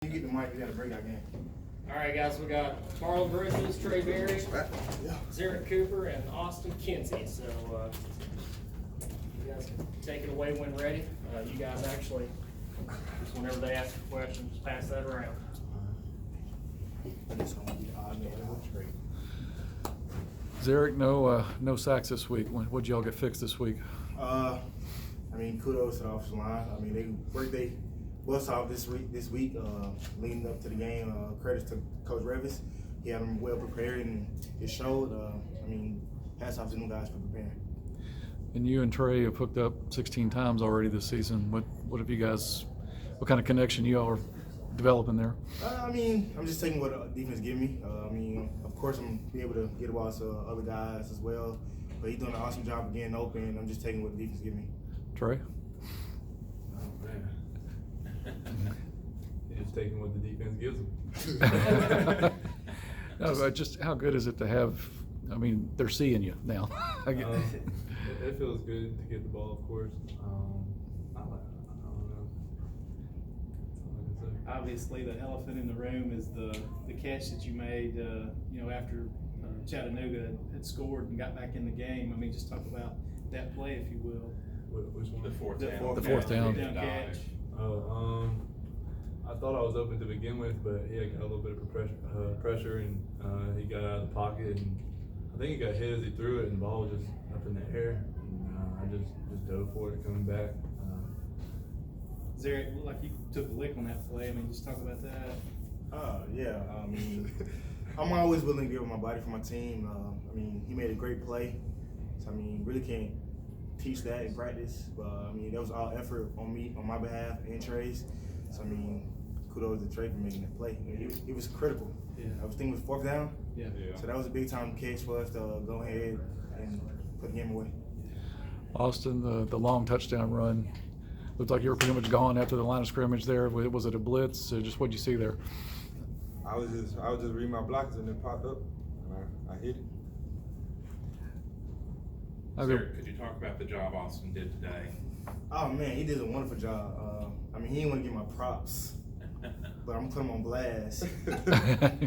You get the mic, we got a breakout game. All right, guys, we got Marlon Bridges, Trey Berry, Zarek Cooper, and Austin Kinsey. So you guys can take it away when ready. You guys actually, just whenever they ask a question, just pass that around. Zarek, no sacks this week. What'd y'all get fixed this week? Kudos to the offensive line. They worked their butts off this week, leading up to the game. Credits to Coach Revis. He had them well prepared, and it showed. Hats off to them guys for preparing. And you and Trey have hooked up 16 times already this season. What have you guys? What kind of connection you all are developing there? I'm just taking what the defense give me. Of course, I'm gonna be able to get the ball to other guys as well. But he's doing an awesome job of getting open. I'm just taking what the defense give me. Trey? Oh, man. He's taking what the defense gives him. No, but just how good is it to have? They're seeing you now. It feels good to get the ball, of course. I don't know. That's all I can say. Obviously, the elephant in the room is the catch that you made, after Chattanooga had scored and got back in the game. Just talk about that play, if you will. Which one? The fourth down. The fourth down. Catch. I thought I was open to begin with, but he got a little bit of pressure, and he got out of the pocket, and I think he got hit as he threw it, and the ball was just up in the air, and I just dove for it coming back. Zarek, looked like you took a lick on that play. Just talk about that. Yeah. I'm always willing to give my body for my team. He made a great play. So, really can't teach that in practice. But, that was all effort on me, on my behalf, and Trey's. So, kudos to Trey for making that play. It was critical. Yeah. I was thinking it was fourth down. Yeah. So that was a big time catch for us to go ahead and put the game away. Austin, the long touchdown run. Looked like you were pretty much gone after the line of scrimmage there. Was it a blitz? Just what'd you see there? I was just reading my blockers and it popped up and I hit it. Sir, could you talk about the job Austin did today? Oh man, he did a wonderful job. He didn't want to get my props, but I'm putting him on blast.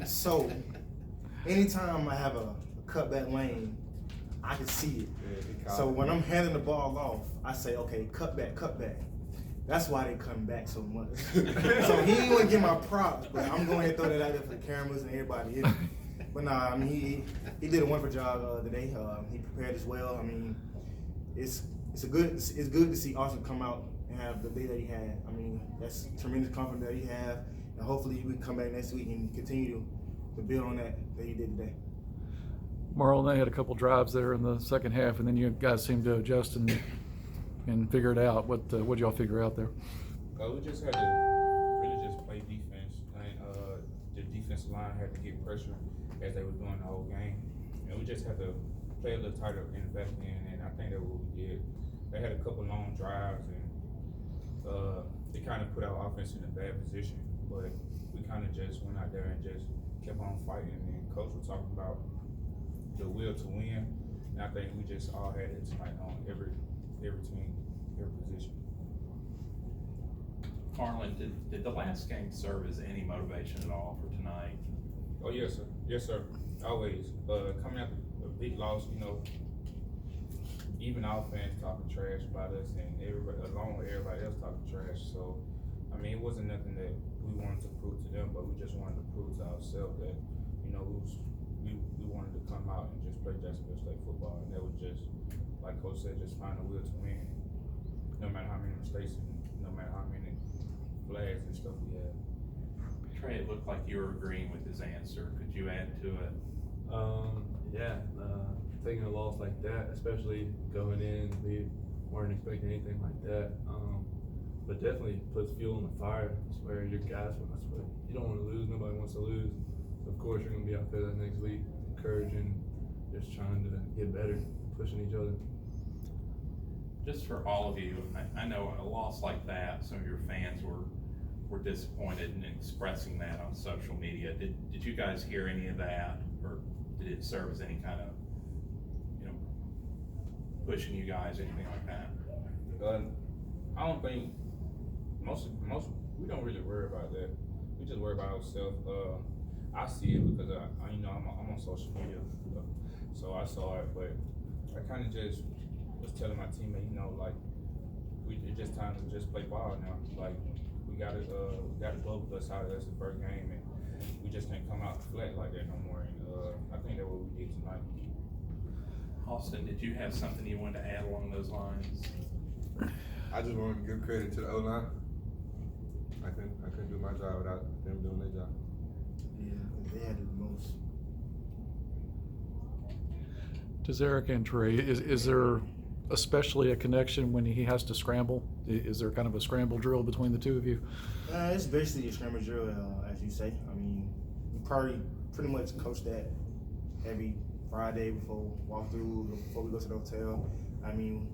So, anytime I have a cutback lane, I can see it. Yeah, So when I'm handing the ball off, I say, okay, cut back. That's why they come back so much. So he didn't want to get my props, but I'm going to throw that out there for the cameras and everybody. But nah, he did a wonderful job today. He prepared as well. It's good to see Austin come out and have the day that he had. That's tremendous confidence that he have, and hopefully we can come back next week and continue to build on that he did today. Marlon, they had a couple drives there in the second half, and then you guys seemed to adjust and figure it out. What'd y'all figure out there? We just had to really just play defense. The defensive line had to get pressure as they were doing the whole game, and we just had to play a little tighter in the back end, and I think that's what we did. They had a couple long drives, and it kind of put our offense in a bad position, but we kind of just went out there and just kept on fighting, and Coach was talking about the will to win, and I think we just all had it tonight on every team, every position. Marlon, did the last game serve as any motivation at all for tonight? Oh yes, sir. Yes, sir. Always. Coming after a big loss, even our fans talking trash about us, and everybody, along with everybody else talking trash. So, it wasn't nothing that we wanted to prove to them, but we just wanted to prove to ourselves that, we wanted to come out and just play Jacksonville State football, and that was just, like Coach said, just find a will to win, no matter how many mistakes and no matter how many flags and stuff we had. Trey, it looked like you were agreeing with his answer. Could you add to it? Taking a loss like that, especially going in, we weren't expecting anything like that. But definitely puts fuel on the fire. I swear, your guys, you don't want to lose. Nobody wants to lose. So of course, you're going to be out there that next week, encouraging, just trying to get better, pushing each other. Just for all of you, I know a loss like that, some of your fans were disappointed in expressing that on social media. Did you guys hear any of that, or did it serve as any kind of, pushing you guys, anything like that? I don't think most we don't really worry about that. We about ourselves. I see it because I'm on social media, so I saw it. But I kind of just was telling my teammate, like it's just time to just play ball now. Like we got to go with us out. That's the first game, and we just can't come out flat like that no more. And I think that's what we did tonight. Austin, did you have something you wanted to add along those lines? I just wanted to give credit to the O-line. I couldn't do my job without them doing their job. Yeah, they had the most. To Zarek and Trey, is there especially a connection when he has to scramble? Is there kind of a scramble drill between the two of you? It's basically a scrimmage drill, as you say. I mean, we pretty much coach that every Friday before walkthrough, before we go to the hotel. I mean,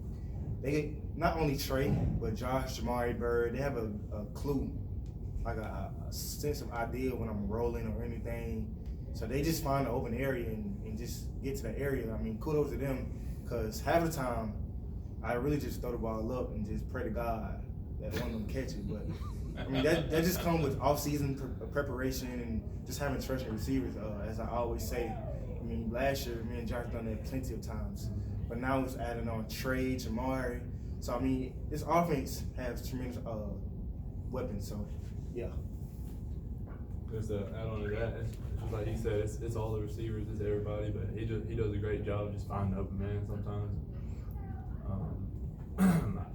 they not only Trey, but Josh, Jamari, Bird, they have a clue, like a sense of idea when I'm rolling or anything. So they just find an open area and just get to the area. I mean, kudos to them, because half the time, I really just throw the ball up and just pray to God that one of them catch it. But I mean, that just comes with off-season preparation and just having trust in receivers, as I always say. I mean, last year, me and Josh done that plenty of times. But now it's adding on Trey, Jamari. So, I mean, this offense has tremendous weapons. So, yeah. Just to add on to that, it's like he said, it's all the receivers, it's everybody, but he does a great job just finding open man sometimes.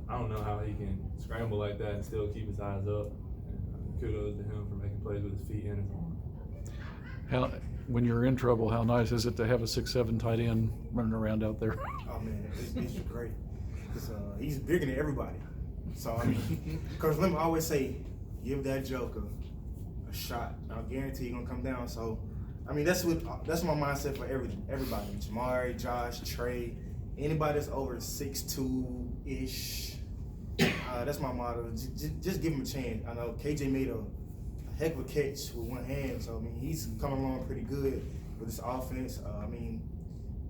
I don't know how he can scramble like that and still keep his eyes up. And kudos to him for making plays with his feet and his arm. When you're in trouble, how nice is it to have a 6'7" tight end running around out there? Oh man, it's great. He's bigger than everybody. So I mean, Coach Lim always say, give that joker a shot. I guarantee he's gonna come down. So I mean, that's my mindset for everybody. Jamari, Josh, Trey, anybody that's over 6'2" that's my motto. Just give him a chance. I know KJ made a heck of a catch with one hand, so I mean he's coming along pretty good with this offense. I mean,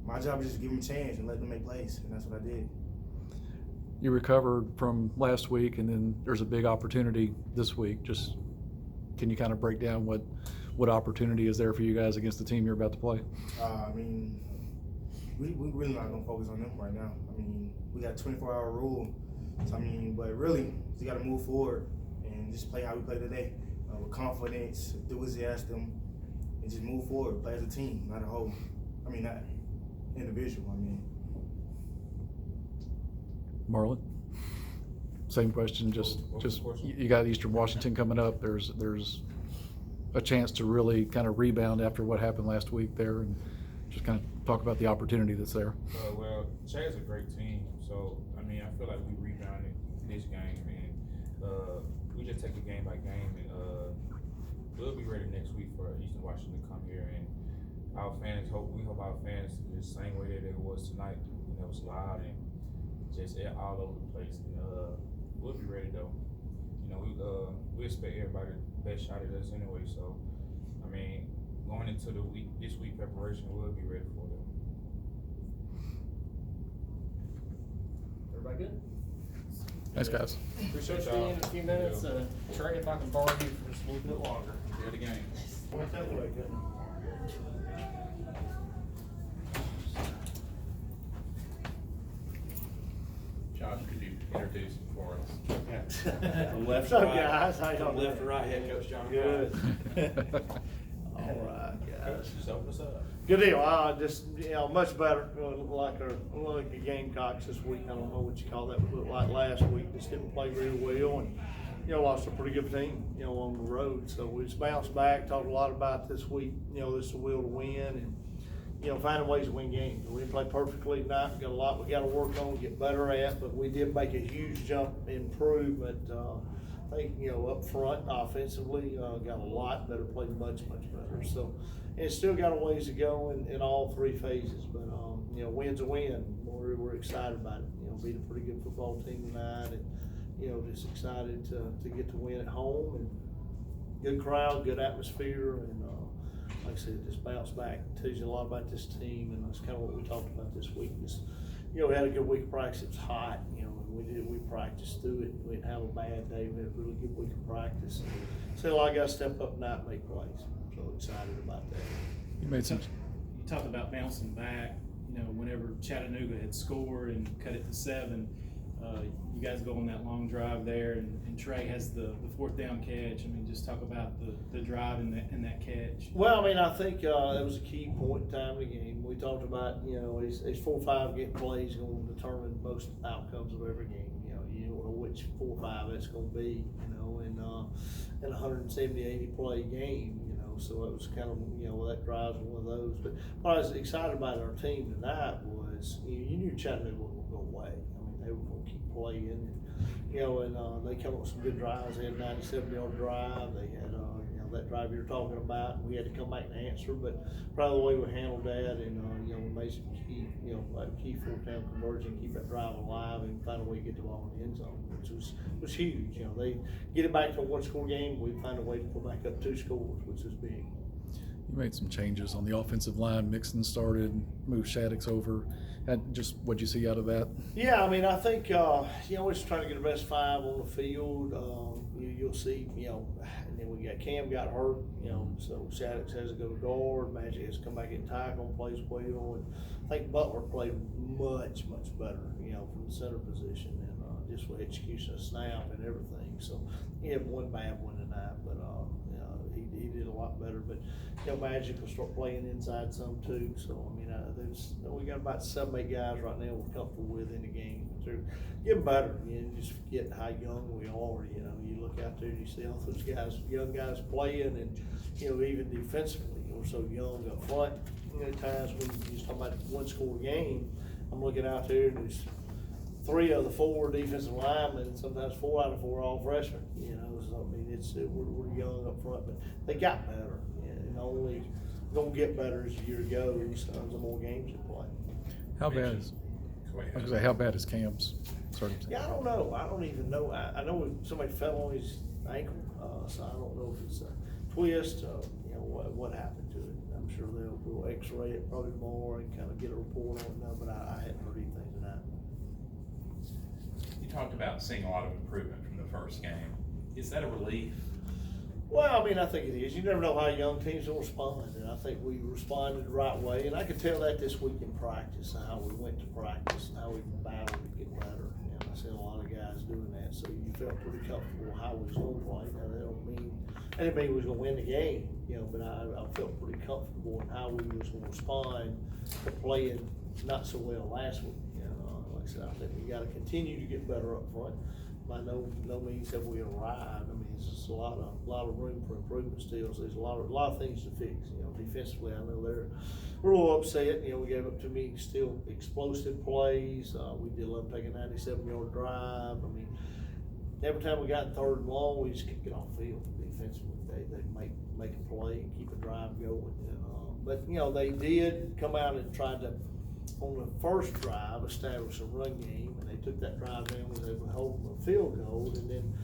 my job is just to give him a chance and let them make plays, and that's what I did. You recovered from last week, and then there's a big opportunity this week. Just can you kind of break down what opportunity is there for you guys against the team you're about to play? I mean, we really not gonna focus on them right now. I mean, we got a 24-hour rule, so I mean, but really, we got to move forward and just play how we play today. With confidence, enthusiasm, and just move forward. Play as a team, not a whole. I mean, not individual. I mean, Marlon, same question. Just you got Eastern Washington coming up. There's a chance to really kind of rebound after what happened last week there, and just kind of talk about the opportunity that's there. Well, Chad's a great team, so I mean, I feel like we rebounded this game, and we just take it game by game, and we'll be ready next week for Eastern Washington to come here, and our fans we hope our fans the same way that it was tonight. It was loud and just all over the place. And we'll be ready though. We expect everybody the best shot at us anyway. So I mean, going into this week preparation, we'll be ready for them. Everybody good? Thanks, guys. Appreciate you being in a few minutes. Trey, if I can borrow you for just a little bit longer. Here the game. Josh, could you introduce him for us? From left to right. Guys, how y'all left to right, head coach John. Good. All right, guys. Just open us up. Good deal. Just much better. Like the Gamecocks this week. I don't know what you call that. But like last week, just didn't play real well, and lost a pretty good team. On the road. So we just bounced back. Talked a lot about this week. This is the will to win, and finding ways to win games. We didn't play perfectly tonight. We got a lot we got to work on, get better at. But we did make a huge jump improvement. I think up front offensively got a lot better. Played much better. So. And it's still got a ways to go in all three phases, but win's a win. We're excited about it. Beat a pretty good football team tonight, and just excited to get to win at home, and good crowd, good atmosphere, and like I said, just bounce back. Tells you a lot about this team, and that's kind of what we talked about this week. Just we had a good week of practice. It was hot. we practiced through it. We didn't have a bad day. We had a really good week of practice. So a lot of guys step up tonight and make plays. I'm so excited about that. You made some. You talked about bouncing back. You know, whenever Chattanooga had scored and cut it to 7, you guys go on that long drive there, and Trey has the 4th down catch. I mean, just talk about the drive and that catch. Well, I mean, I think it was a key point in time in the game. We talked about, you know, these 4 or 5 get plays going to determine most outcomes of every game. You don't know which 4 or 5 that's going to be, you know, in a 170-80 play game, you know. So it was kind of, you know, that drives one of those. But what I was excited about our team tonight was, you knew Chattanooga wasn't going to go away. I mean, they were going to keep playing, and, you know, and they come up with some good drives. They had a 97-yard drive. They had, you know, that drive you're talking about. We had to come back and answer, but probably the way we handled that, and you know, we made some key, you know, key 4th down conversion, keep that drive alive, and find a way to get the ball in the end zone, which was huge. You know, they get it back to a 1-score game. We find a way to pull back up 2 scores, which is big. You made some changes on the offensive line. Mixon started, moved Shaddix over. Just what'd you see out of that? Yeah, I mean, I think you know, we're just trying to get the best 5 on the field. You'll see, you know, and then we got Cam got hurt, you know, so Shaddix has to go to guard. Magic has to come back and tackle, plays well, and I think Butler played much better, you know, from the center position, and just with execution of snap and everything. So he had one bad one tonight, but you know, he did a lot better. But you know, Magic will start playing inside some too. So I mean, we got about 7, 8 guys right now we're comfortable with in the game. They're getting better. You know, just forget how young we are. You know, you look out there and you see all those guys, young guys playing, and you know, even defensively, we're so young up front. You know, times when you just talk about 1-score game, I'm looking out there and there's 3 of the 4 defensive linemen, sometimes 4 out of 4 all freshmen. You know, so I mean, we're young up front, but they got better, and only gonna get better as the year goes. The more games you play. How bad is? I was gonna say, how bad is Cam's circumstance? Yeah, I don't know. I don't even know. I know somebody fell on his ankle, so I don't know if it's a twist. You know what happened to it. I'm sure they'll X-ray it probably tomorrow and kind of get a report on it now. But I hadn't heard anything tonight. You talked about seeing a lot of improvement from the first game. Is that a relief? Well, I mean, I think it is. You never know how young teams will respond, and I think we responded the right way. And I could tell that this week in practice, how we went to practice and how we battled to get better. And I see a lot of guys doing that, so you felt pretty comfortable how we was going to play. Now, I didn't mean we was going to win the game, you know, but I felt pretty comfortable in how we was going to respond to playing not so well last week. You know, like I said, I think we got to continue to get better up front. By no means have we arrived. I mean, it's just a lot of room for improvement still. So there's a lot of things to fix. You know, defensively, I know we're a little upset. You know, we gave up too many still explosive plays. We did let them take a 97-yard drive. I mean, every time we got 3rd and long, we just couldn't get off the field defensively. They make a play and keep a drive going. And, but you know, they did come out and tried to, on the first drive, establish a run game, and they took that drive down, was able to hold them a field goal, and then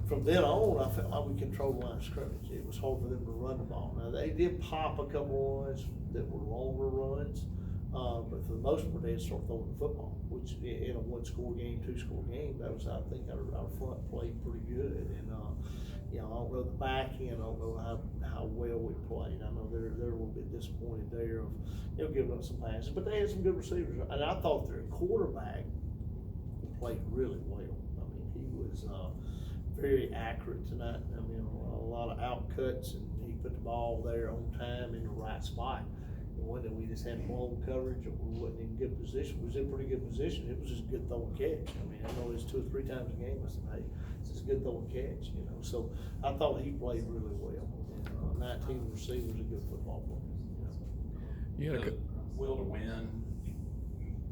from then on, I felt like we controlled the line of scrimmage. It was hard for them to run the ball. Now, they did pop a couple runs that were longer runs, but for the most part, they had started throwing the football, which in a 1-score game, 2-score game, that was, I think, our front played pretty good. And, you know, I don't know the back end, I don't know how well we played. I know they're a little bit disappointed there of, you know, giving up some passes, but they had some good receivers. And I thought their quarterback played really well. I mean, he was very accurate tonight. I mean, a lot of outcuts, and he put the ball there on time in the right spot. It wasn't that we just had blown coverage or we wasn't in good position. We was in pretty good position. It was just a good throw and catch. I mean, I know there's 2 or 3 times a game I said, hey, it's just a good throw and catch, you know. So I thought he played really well. And 19 receivers, a good football player. You had a good will to win.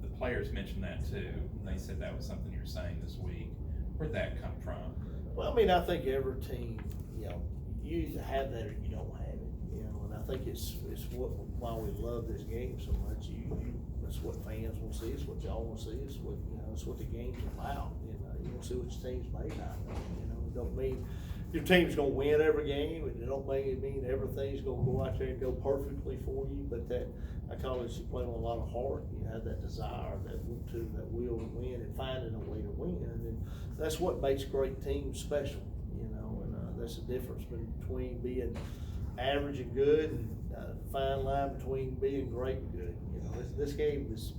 The players mentioned that too. They said that was something you're saying this week. Where'd that come from? Well, I mean, I think every team, you know, you either have that or you don't have it, you know, and I think it's why we love this game so much. That's what fans want to see. It's what y'all want to see. It's what, you know, it's what the game's about. You know, you want to see what your team's made out of. You know, it don't mean your team's gonna win every game, and it don't mean everything's gonna go out there and go perfectly for you, but that, I call it, you play with a lot of heart, you have that desire, that want to, that will to win, and finding a way to win, and that's what makes great teams special, you know, and that's the difference between being average and good, and fine line between being great and good. You know, this game is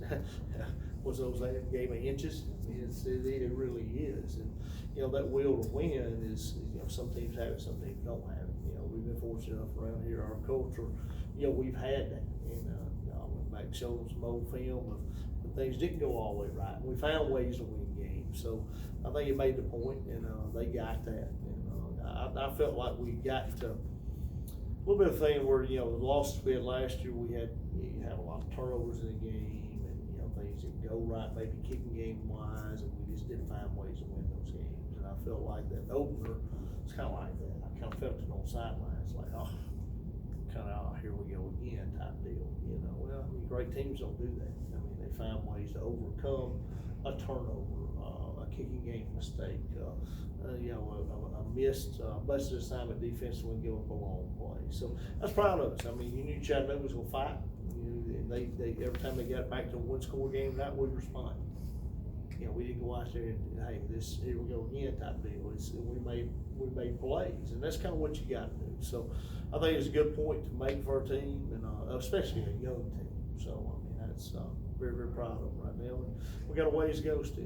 was those game of inches. It really is, and you know that will to win is, you know, some teams have it, some teams don't have it. You know, we've been fortunate enough around here, our culture, you know, we've had that, and I went back and showed them some old film of when things didn't go all the way right, and we found ways to win games. So I think it made the point, and they got that, and I felt like we got to a little bit of thing where, you know, the losses we had last year, you had a lot of turnovers in the game, and you know things didn't go right, maybe kicking game wise, and we just didn't find ways to win those games. And I felt like that opener, it's kind of like that. I kind of felt it on the sidelines, like, oh, here we go again type deal. You know, well, I mean, great teams don't do that. I mean, they find ways to overcome a turnover, a kicking game mistake, you know, a missed busted assignment defensively and give up a long play. So that's proud of us. I mean, you knew Chattanooga was gonna fight. They every time they got back to a one-score game, that would respond. You know, we didn't go out there and, hey, here we go again type deal. We made plays, and that's kind of what you got to do. So I think it's a good point to make for our team, and especially a young team. So I mean, that's very, very proud of them right now. And we got a ways to go still.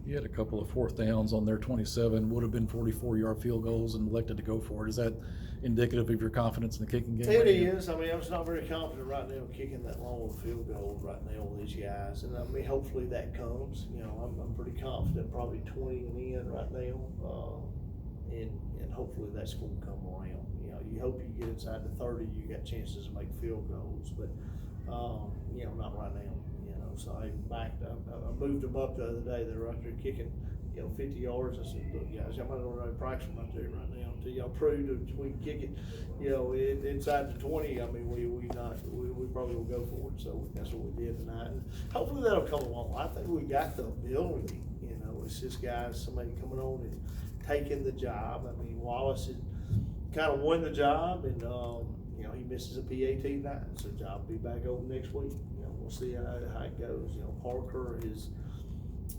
You had a couple of fourth downs on their 27, would have been 44-yard field goals, and elected to go for it. Is that indicative of your confidence in the kicking game? It is. I mean, I'm just not very confident right now kicking that long field goal right now with these guys, and I mean, hopefully that comes. You know, I'm pretty confident, probably 20 and in right now, and hopefully that's going to come around. You know, you hope you get inside the 30, you got chances to make field goals, but you know, not right now. So I moved them up the other day. They were out there kicking, you know, 50 yards. I said, look, guys, y'all might not run practice out there right now until y'all prove that we can kick it, you know, inside the 20. I mean, we probably will go for it. So that's what we did tonight. And hopefully that'll come along. I think we got the ability. You know, it's just somebody coming on and taking the job. I mean, Wallace had kind of won the job, and you know, he misses a PAT tonight, so job will be back open next week. We'll see how it goes. You know, Parker is,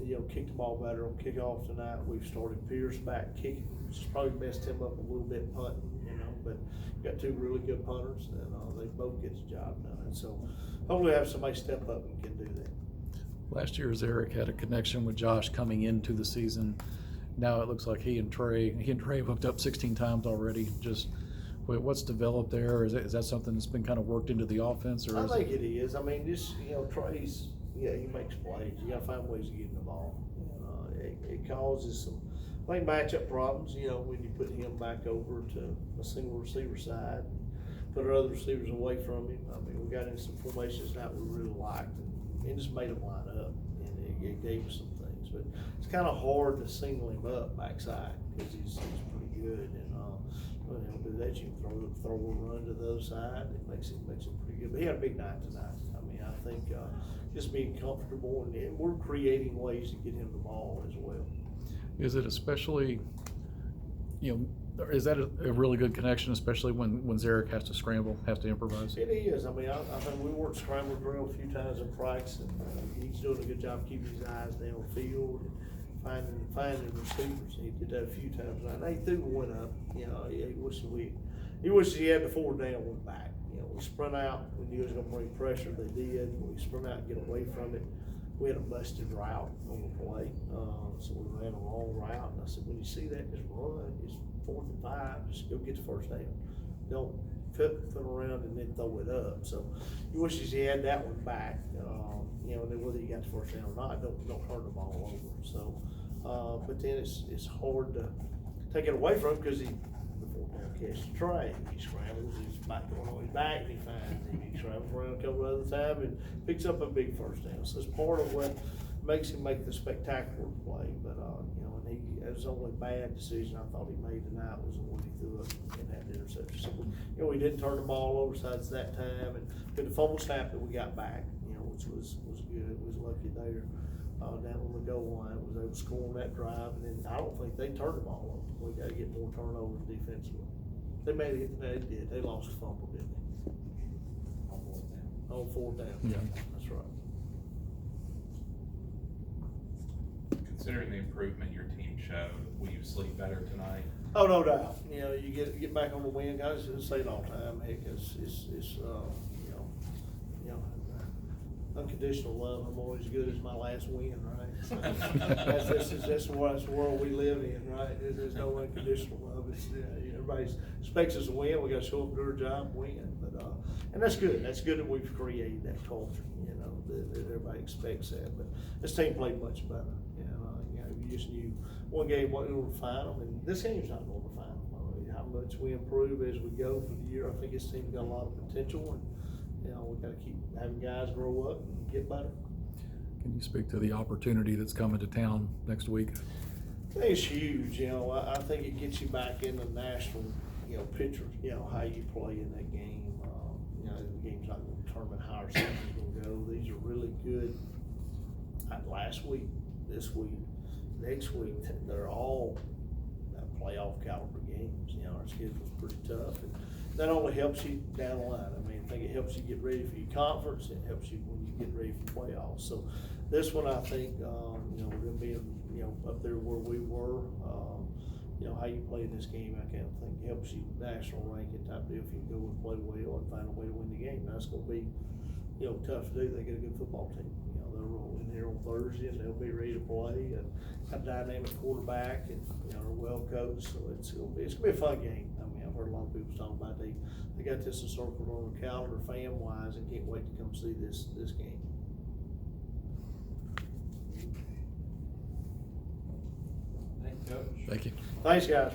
you know, kicked the ball better on kickoff tonight. We've started Pierce back kicking, which has probably messed him up a little bit punting, you know, but we've got two really good punters, and they both get the job done. And so hopefully have somebody step up and can do that. Last year, Eric had a connection with Josh coming into the season. Now it looks like he and Trey hooked up 16 times already. Just what's developed there? Is that something that's been kind of worked into the offense? Or I think it is. I mean, just, you know, Trey's, yeah, he makes plays. You got to find ways to get him the ball. It causes some, I think, matchup problems, you know, when you put him back over to a single receiver side, put our other receivers away from him. I mean, we got in some formations that we really liked, and it just made him line up, and it gave us some things. But it's kind of hard to single him up backside because he's pretty good. And when he'll do that, you can throw a run to the other side. It makes it pretty good. But he had a big night tonight. I mean, I think just being comfortable, and we're creating ways to get him the ball as well. Is it especially, you know, is that a really good connection, especially when Zarek has to scramble, has to improvise? It is. I mean, I think we worked scramble drill a few times in practice, and he's doing a good job keeping his eyes down the field and finding receivers. He did that a few times. And they threw one up. You know, he wishes he had the 4th down one back. You know, we sprint out. We knew it was going to bring pressure. They did. We sprint out and get away from it. We had a busted route on the play, so we ran a long route. And I said, when you see that, just run. It's 4th and 5. Just go get the 1st down. Don't flip around and then throw it up. So he wishes he had that one back. You know, and then whether he got the 1st down or not, don't turn the ball over. So, but then it's hard to take it away from him because before he catches the Trey, he scrambles, he's back going on his back, and he finds him. He scrambles around a couple of other times and picks up a big 1st down. So it's part of what makes him make the spectacular play. But you know, and it was the only bad decision I thought he made tonight was the one he threw up and had the interception. So you know, we didn't turn the ball over besides that time, and the fumble snap that we got back, you know, which was good. We was lucky there. down on the goal line, was able to score on that drive, and then I don't think they turned the ball over. We gotta get more turnovers defensively. They did, they lost a fumble, didn't they? On fourth down. Yeah. That's right. Considering the improvement your team showed, will you sleep better tonight? Oh, no doubt. You know, you get back on the win, guys. I say it all the time. Heck, it's unconditional love. I'm always good as my last win, right? So that's the world we live in, right? There's no unconditional love. It's everybody expects us to win. We got to show up, do our job, win. But and that's good. That's good that we've created that culture. You know, that everybody expects that. But this team played much better. You just knew one game wasn't going to define them, and this game's not going to define them. I mean, how much we improve as we go for the year, I think this team's got a lot of potential, and we got to keep having guys grow up and get better. Can you speak to the opportunity that's coming to town next week? I think it's huge. I think it gets you back in the national, picture. How you play in that game. The game's not going to determine how our season's going to go. These are really good. Last week, this week, next week, they're all playoff caliber games. Our schedule's pretty tough, and that only helps you down the line. I mean, I think it helps you get ready for your conference. It helps you when you get ready for playoffs. So this one, I think, we're going to be, up there where we were. How you play in this game, I can't think helps you national ranking type deal if you can go and play well and find a way to win the game. That's going to be, tough to do. They get a good football team. They'll roll in here on Thursday and they'll be ready to play and have a dynamic quarterback and they're well coached. So it's gonna be a fun game. I mean, I've heard a lot of people talking about they got this encircled on the calendar fan wise and can't wait to come see this game. Thank you, Coach. Thank you. Thanks, guys.